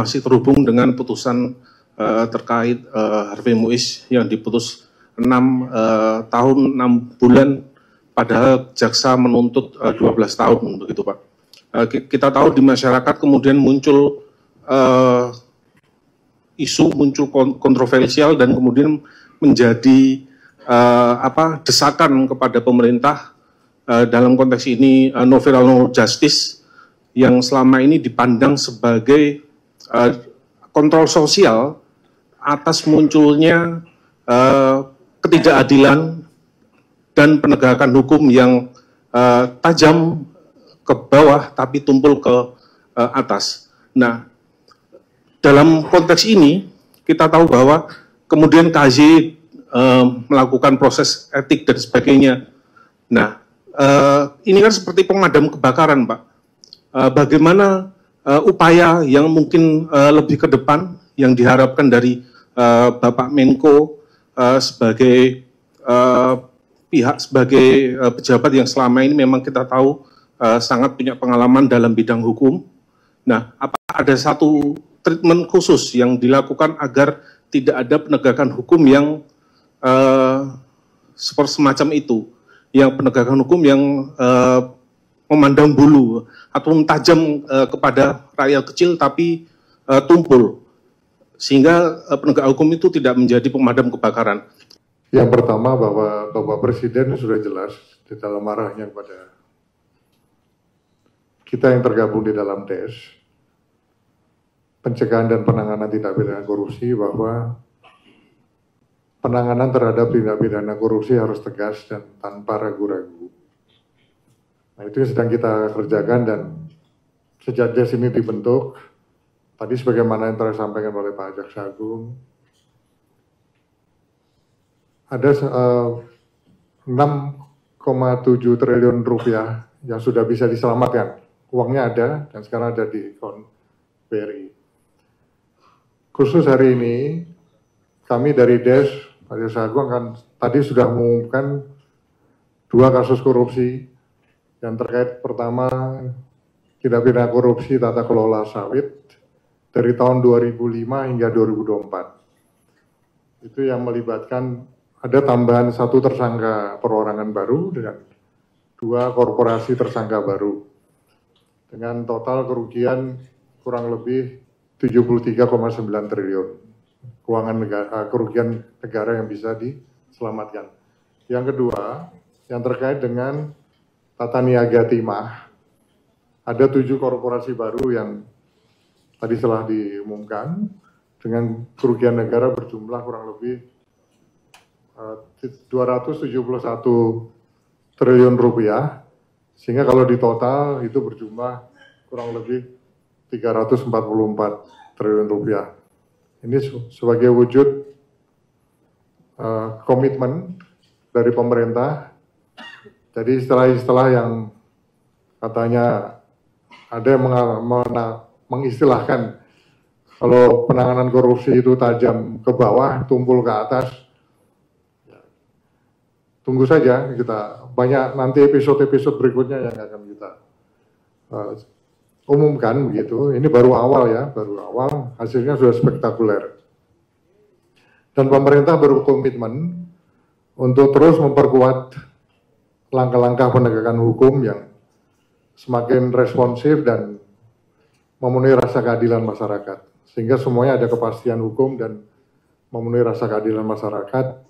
masih terhubung dengan putusan terkait Harvey Muiz yang diputus 6 tahun 6 bulan, padahal jaksa menuntut 12 tahun, begitu Pak. Kita tahu di masyarakat kemudian muncul isu, muncul kontroversial dan kemudian menjadi desakan kepada pemerintah dalam konteks ini no viral no justice yang selama ini dipandang sebagai kontrol sosial atas munculnya ketidakadilan dan penegakan hukum yang tajam ke bawah tapi tumpul ke atas. Nah, dalam konteks ini kita tahu bahwa kemudian KJ melakukan proses etik dan sebagainya. Nah, ini kan seperti pemadam kebakaran, Pak. Bagaimana upaya yang mungkin lebih ke depan yang diharapkan dari Bapak Menko sebagai pihak, sebagai pejabat yang selama ini memang kita tahu sangat punya pengalaman dalam bidang hukum. Nah, apa ada satu treatment khusus yang dilakukan agar tidak ada penegakan hukum yang seperti semacam itu, yang penegakan hukum yang memandang bulu atau tajam kepada rakyat kecil tapi tumpul, sehingga penegak hukum itu tidak menjadi pemadam kebakaran. Yang pertama bahwa Bapak Presiden sudah jelas di dalam arahnya kepada kita yang tergabung di dalam DES, pencegahan dan penanganan tindak pidana korupsi, bahwa penanganan terhadap tindak pidana korupsi harus tegas dan tanpa ragu-ragu. Nah, itu yang sedang kita kerjakan, dan sejak DES ini dibentuk, tadi sebagaimana yang telah disampaikan oleh Pak Jaksa Agung, ada 6,7 triliun rupiah yang sudah bisa diselamatkan. Uangnya ada dan sekarang ada di akun BRI. Khusus hari ini, kami dari DES, Pak Jaksa Agung kan tadi sudah mengumumkan 2 kasus korupsi yang terkait. Pertama, tindak pidana korupsi tata kelola sawit dari tahun 2005 hingga 2024. Itu yang melibatkan ada tambahan 1 tersangka perorangan baru dan 2 korporasi tersangka baru dengan total kerugian kurang lebih 73,9 triliun kerugian negara yang bisa diselamatkan. Yang kedua, yang terkait dengan tata niaga timah, ada 7 korporasi baru yang tadi telah diumumkan dengan kerugian negara berjumlah kurang lebih 271 triliun rupiah, sehingga kalau di total itu berjumlah kurang lebih 344 triliun rupiah. Ini sebagai wujud komitmen dari pemerintah. Jadi istilah-istilah yang katanya ada yang mengistilahkan kalau penanganan korupsi itu tajam ke bawah, tumpul ke atas. Tunggu saja, kita banyak nanti episode-episode berikutnya yang akan kita umumkan begitu. Ini baru awal ya, baru awal, hasilnya sudah spektakuler. Dan pemerintah berkomitmen untuk terus memperkuat langkah-langkah penegakan hukum yang semakin responsif dan memenuhi rasa keadilan masyarakat. Sehingga semuanya ada kepastian hukum dan memenuhi rasa keadilan masyarakat.